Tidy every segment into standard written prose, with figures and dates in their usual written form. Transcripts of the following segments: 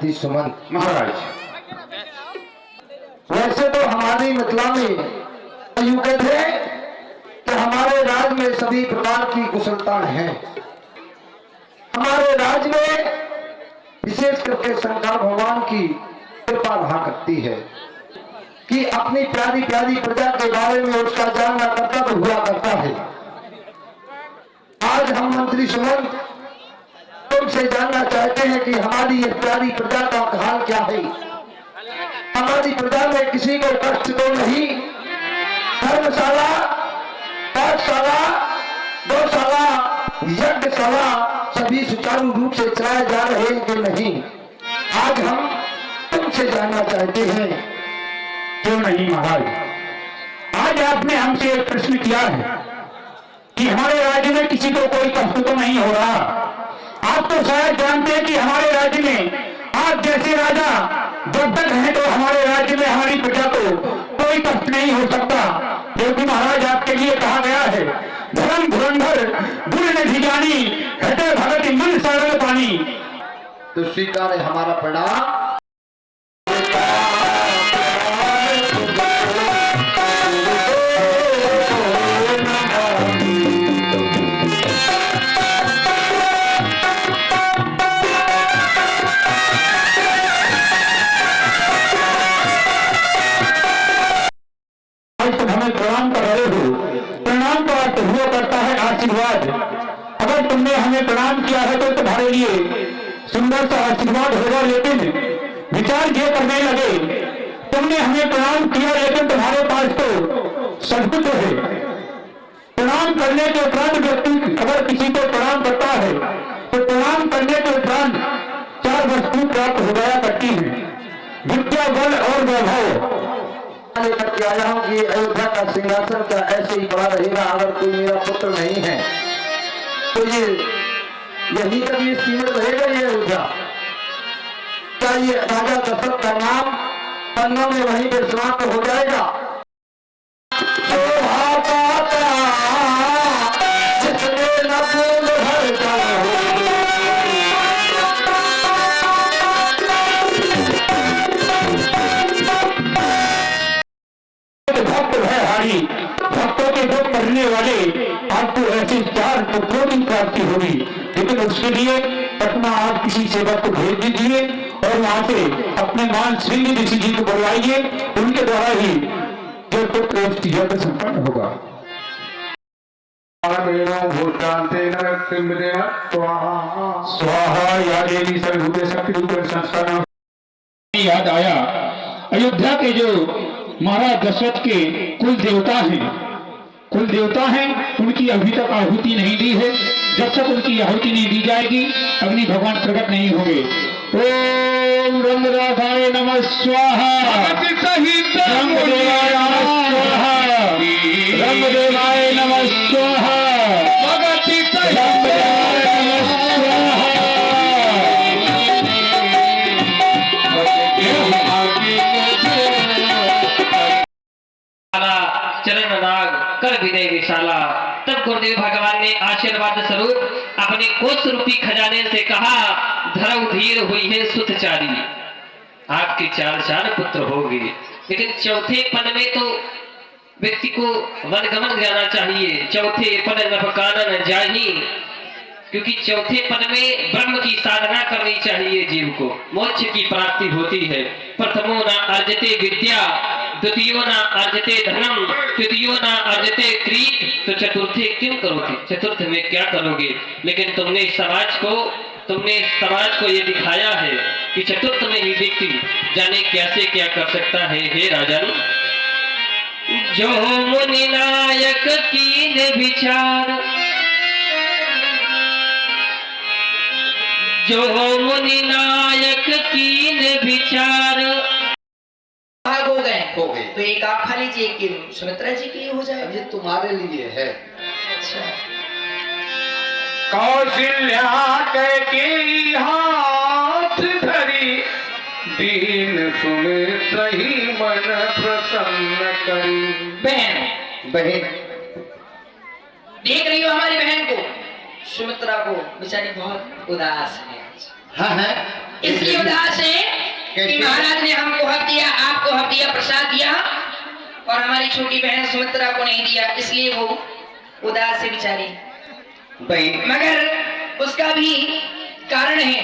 मंत्री सुमंत महाराज। वैसे तो हमारी मिथिला में यूं कहते हैं कि हमारे राज्य में सभी प्रकार की कुशलता है। हमारे राज्य में विशेष करके शंकर भगवान की कृपा रहा करती है कि अपनी प्यारी प्यारी प्रजा के बारे में उसका जानना कर्तव्य हुआ करता है। आज हम मंत्री सुमंत तुमसे जानना चाहते हैं कि हमारी ये प्यारी प्रजा का हाल क्या है। हमारी प्रजा में किसी को कष्ट तो नहीं, धर्मशाला, पाठशाला, गौशाला, यज्ञशाला सभी सुचारू रूप से चलाए जा रहे हैं कि नहीं, आज हम तुमसे जानना चाहते हैं। क्यों नहीं महाराज, आज आपने हमसे एक प्रश्न किया है कि हमारे राज्य में किसी को कोई कष्ट तो नहीं हो रहा। आप तो शायद जानते हैं कि हमारे राज्य में आप जैसे राजा जब तक हैं तो हमारे राज्य में हमारी प्रजा को कोई कष्ट नहीं हो सकता, क्योंकि महाराज आपके लिए कहा गया है धर्म धुरंधर गुण निधि जानी हटे भगत मन सरल पानी। तो स्वीकार है हमारा प्रणाम। प्रणाम कर रहे हो, प्रणाम का अर्थ हुआ करता है आशीर्वाद। अगर तुमने हमें प्रणाम किया है तो तुम्हारे लिए सुंदर सा आशीर्वाद होगा, लेकिन विचार ये करने लगे तुमने हमें प्रणाम किया लेकिन तुम्हारे पास तो सदबुद्ध है। प्रणाम करने के उपरांत व्यक्ति अगर किसी को प्रणाम करता है तो प्रणाम करने के उपरांत 4 वस्तु प्राप्त हो गया करती है, विद्या, बल और वैभव। लेकर के आया हूं कि अयोध्या का सिंहासन का ऐसे ही पड़ा रहेगा। अगर कोई मेरा पुत्र नहीं है तो ये यहीं तक ये सीमित रहेगा। ये अयोध्या क्या ये राजा दशरथ का नाम पन्नों में वहीं पर समाप्त हो जाएगा? जिसने न फूल भर जाओ भक्तों के दुख करने वाले आपको ऐसे 4 पुत्रों की प्राप्ति होगी, लेकिन उसके लिए अपना आप किसी सेवक को भेज दीजिए और वहां से अपने मान सिंह ऋषि जी को बुलवाइए, उनके द्वारा ही जो पुत्र यज्ञ संपन्न होगा। स्वाहा या देवी सर्वभूते शक्ति रूप संस्कार। याद आया अयोध्या के जो महाराज दशरथ के कुल देवता हैं उनकी अभी तक आहुति नहीं दी है। जब तक उनकी आहुति नहीं दी जाएगी अग्नि भगवान प्रकट नहीं होंगे। ओम रंगराधाय नमः स्वाहा, रंगदेवाय नमः स्वाहा, रंगदेवाय नमः स्वाहा, चरण नाग कर विदय विशाला। तब गुरुदेव भगवान ने आशीर्वाद स्वरूप अपने कोष रूपी खजाने से कहा, धर्म धीर हुई है सुतचारी, आपके 4 पुत्र होंगे। लेकिन चौथे पद में तो व्यक्ति को वनगमन जाना चाहिए। चौथे पद नभकानन जाही, क्योंकि चौथे पद में ब्रह्म की साधना करनी चाहिए। जीव को मोक्ष की प्राप्ति होती है। प्रथमो न अर्जते विद्या, द्वितीयो न अर्जते धनम, तृतीयो न अर्जते क्रीत, तो चतुर्थे किम करोगे, चतुर्थ में क्या करोगे। लेकिन तुमने समाज को ये दिखाया है कि चतुर्थ में ही व्यक्ति जाने कैसे क्या कर सकता है। हे राजन, जो मुनि नायक कीन विचार, जो मुनि नायक कीन विचार। भाग हो गए तो एक आप खा लीजिए कि सुमित्रा जी के लिए हो जाए। ये तुम्हारे लिए है। अच्छा, कौशल्या के हाथ धरी, दीन सुमित्रा ही मन प्रसन्न करी। बहन देख रही हो हमारी बहन को, सुमित्रा को, बेचारी बहुत उदास है। हाँ है इसलिए उदास है कि महाराज ने हमको हक दिया, आपको हक दिया, प्रसाद दिया और हमारी छोटी बहन सुमित्रा को नहीं दिया, इसलिए वो उदास है बेचारी। मगर उसका भी कारण है।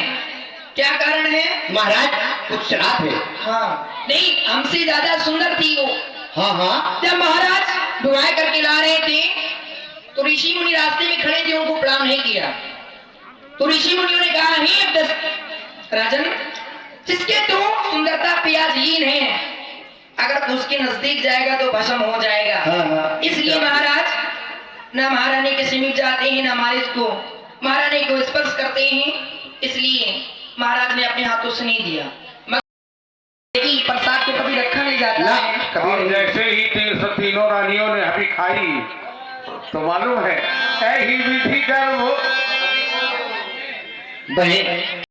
क्या कारण है महाराज? कुछ श्राप है। हाँ, नहीं, हमसे ज्यादा सुंदर थी वो। हाँ हाँ। जब महाराज दुआएं करके ला रहे थे तो ऋषि मुनि रास्ते में खड़े थे, उनको प्रणाम नहीं किया। तो ऋषि मुनियों ने कहा, हे राजन, जिसके तो सुंदरता प्याजहीन है, अगर उसके नजदीक जाएगा तो भस्म हो जाएगा। हाँ। इसलिए महाराज न महारानी के समीप जाते हैं, न महाराज को महारानी को स्पर्श करते हैं। इसलिए महाराज ने अपने हाथों से नहीं दिया। मगर प्रसाद को कभी रखा नहीं जाता है। और जैसे ही तीनों रानियों ने अभी खाई तो मालूम है ऐसी विधि कर वो बहन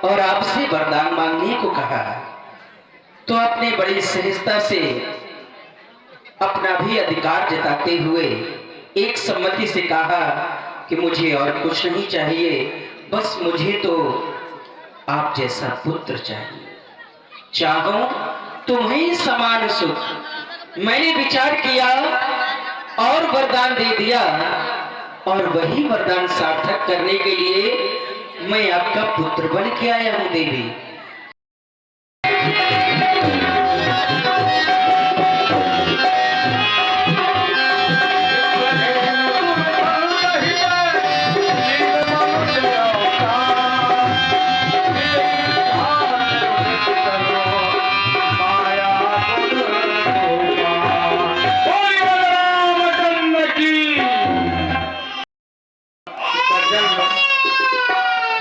और आपसे वरदान मांगने को कहा, तो आपने बड़ी सहजता से अपना भी अधिकार जताते हुए एक सम्मति से कहा कि मुझे और कुछ नहीं चाहिए, बस मुझे तो आप जैसा पुत्र चाहिए, चाहो तुम्हें समान सुख। मैंने विचार किया और वरदान दे दिया, और वही वरदान सार्थक करने के लिए मैं आपका पुत्र बन के आया हूं देवी।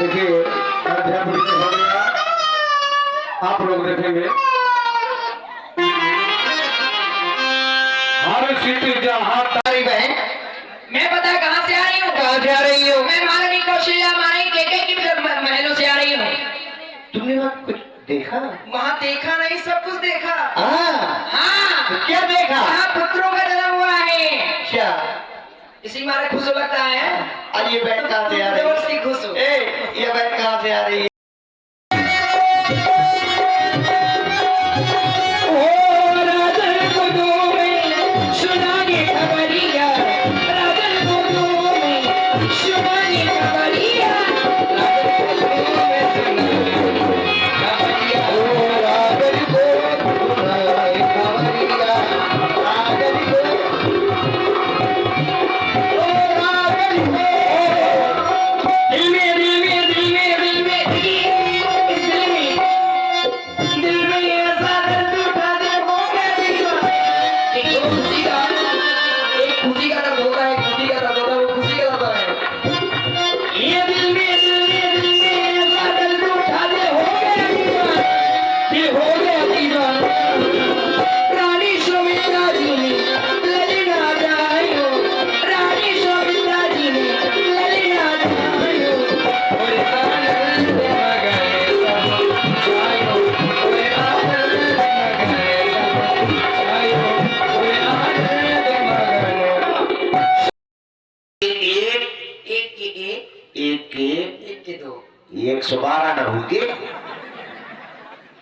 देखिए अध्यात्म हो गया, आप लोग देखेंगे हर सिद्ध जहां तारी बहन, मैं पता कहाँ से आ रही हूँ। कहाँ से आ रही हो? मैं महारानी कौशल्या महारानी केके की महलों से आ रही हूँ। तुमने वहाँ कुछ देखा? वहाँ देखा नहीं, सब कुछ देखा। हाँ, तो क्या देखा? वहाँ पुत्रों का जन्म हुआ है। क्या? इसी मारे खुश लगता है। और ये बहन कहाँ से आ रही जबरदस्ती खुश हो। है? ये बहन कहाँ से आ रही है?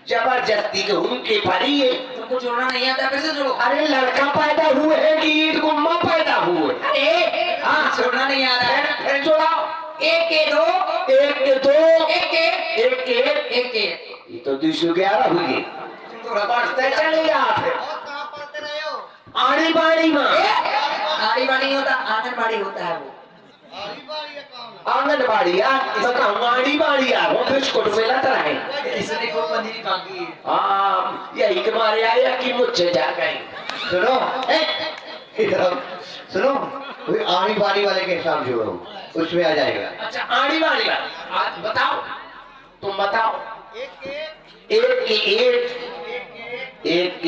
जबरदस्ती के उनके पड़ी है। तुमको जोड़ना नहीं आता फिर से जोड़ो। अरे लड़का पैदा हुए है कि ईद गुम्मा पैदा हुए? अरे हाँ जोड़ना नहीं आ रहा है। फिर जोड़ाओ। एक के दो, एक के दो, एक के एक के एक के। ये तो 211 हुई। तुम तो पढ़ते चले आप आड़ी बाड़ी माँ आड़ी बाड़ी होता, आंगनबाड़ी होता है वो। आंगनबाड़ी आड़ी बाड़ी वो बिस्कुट मिलत रहे। इसने को पंजीरी मांगी है। हाँ यही के मारे आया कि मुझसे जा गई। सुनो इधर सुनो, कोई आड़ी बाड़ी वाले के हिसाब जोड़ो, उसमें आ जाएगा। अच्छा आड़ी बाड़ी वाला आज बताओ, तुम बताओ। एक के एक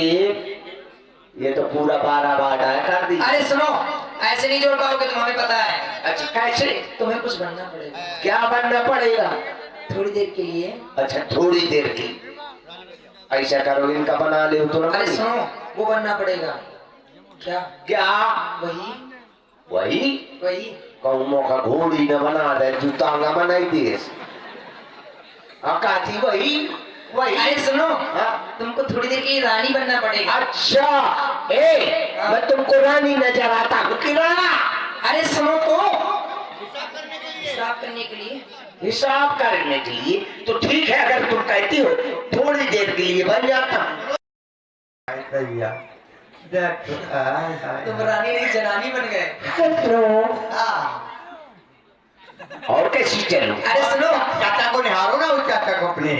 ये तो पूरा 12 बार आया कर दी। अरे सुनो, ऐसे नहीं जोड़ पाओगे, तुम्हें पता है। अच्छा कैसे? तुम्हें कुछ बनना पड़ेगा। क्या बनना पड़ेगा? थोड़ी देर के लिए। अच्छा थोड़ी देर की। ऐसा करो इनका बना ले तो। अरे सुनो, वो बनना पड़ेगा। क्या क्या? वही वही कौमों का घोड़ी न बना दे, जूतांगा बनाई दे। काती वही। अरे सुनो, हाँ? तुमको थोड़ी देर के लिए रानी बनना पड़ेगा। अच्छा मैं तुमको रानी नजर आता हूँ कि राणा? अरे सुनो तो, हिसाब करने के लिए। हिसाब करने के लिए तो ठीक है, अगर तुम कहती हो थोड़ी देर के लिए बन जाता। तुम रानी नहीं जनानी बन गए। और कैसी चलो? अरे सुनो, चाचा को निहारो ना, उस चाचा को अपने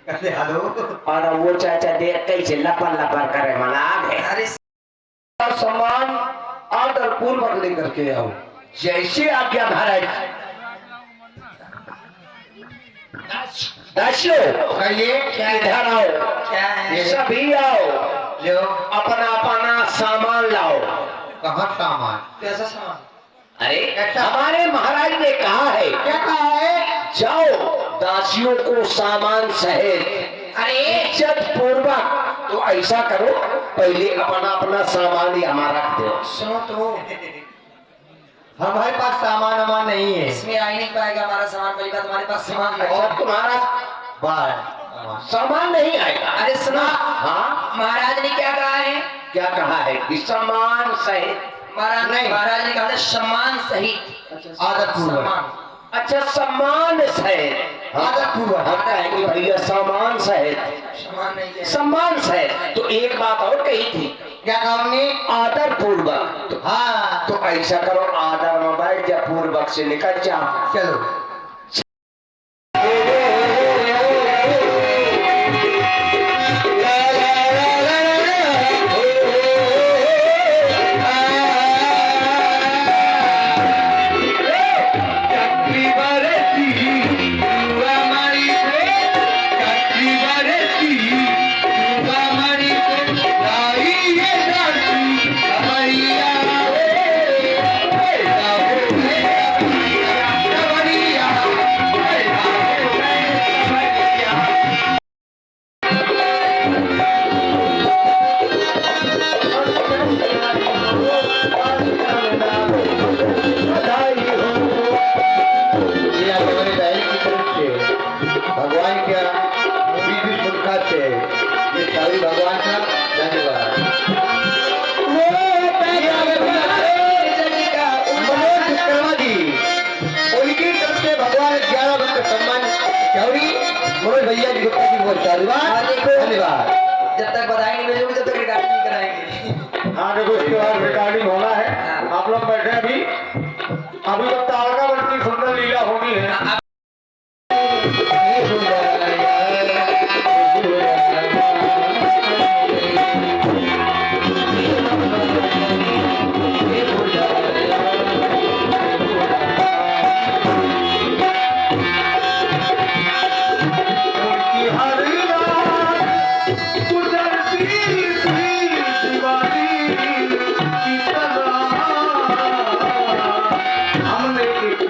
कैसे हालो। और वो चाचा देख कैसे लपर लपर करे मना गए। अरे सामान आदर पूर्वक लेकर के आओ, जैसे आज्ञा महाराज। दस्यो कहिए इधर आओ, क्या है? सभी आओ, लो। अपना अपना सामान लाओ। कहाँ सामान? कैसा सामान? अरे हमारे महाराज ने कहा है। क्या कहा है? जाओ दासियों को सामान सहित अरे इज्जत पूर्वक। तो ऐसा करो, पहले अपना अपना सामान यहाँ रख दो। सुनो तो, हमारे पास सामान अमान नहीं है। इसमें आ ही नहीं पाएगा हमारा सामान। पहली बात, हमारे पास सामान है। और तुम्हारा बाहर सामान नहीं आएगा। अरे सुनो, हाँ महाराज ने क्या कहा है? क्या कहा है कि सामान सहित? महाराज नहीं। महाराज ने कहा था सम्मान सहित। आदर पूर्वक। सम्मान। अच्छा सम्मान सहित। आदर पूर्वक। हम कहेंगे भैया सामान सहित, सम्मान नहीं किया। सम्मान सहित। तो एक बात और कही थी, क्या कहा हमने? आदर पूर्वक। तो हाँ तो ऐसा करो, आदर में बैठ जा, पूर्वक से निकल जाओ। चलो। भगवान क्या ये सारी भगवान का धन्यवाद। उनकी तरफ से भगवान 11 वर्ष का सम्मान चौरी मनोज भैया जी गुप्ता जी बहुत धन्यवाद। जब तक बधाई नहीं भेजोगे तब तक रिकॉर्डिंग नहीं कराएंगे। हाँ देखो, इसके बाद रिकॉर्डिंग होना है। आप लोग बैठे अभी तक तारका बंटी सुंदर लीला होनी है। हमने एक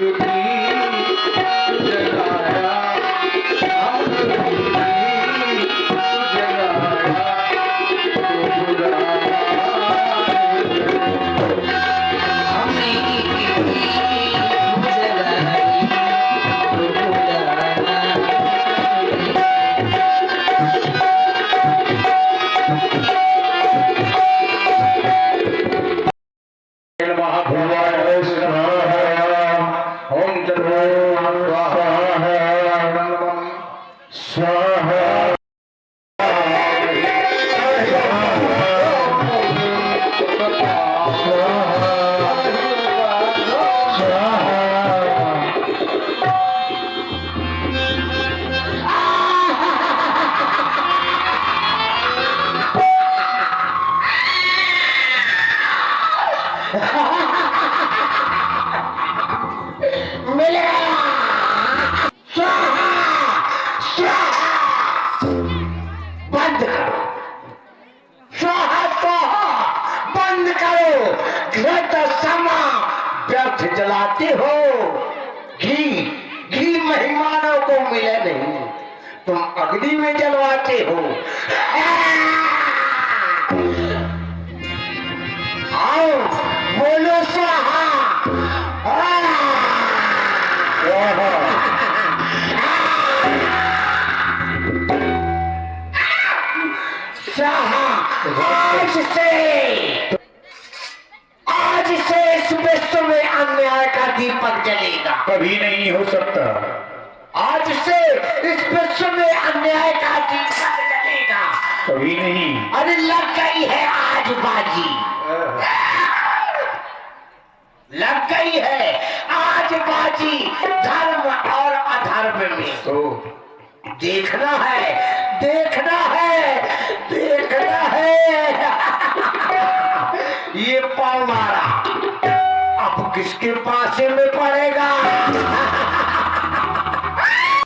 करो, घृत समा व्यर्थ जलाते हो। घी मेहमानों को मिले नहीं, तुम अग्नि में जलवाते हो। आओ बोलो स्वाहा। आज से इस विश्व में अन्याय का दीपक जलेगा। कभी नहीं हो सकता। आज से इस विश्व में अन्याय का दीपक जलेगा। कभी नहीं। अरे लग गई है आज बाजी, लग गई है आज बाजी धर्म और अधर्म में। देखना है, देखना है, देखना है। ये पाव मारा, अब किसके पासे में पड़ेगा?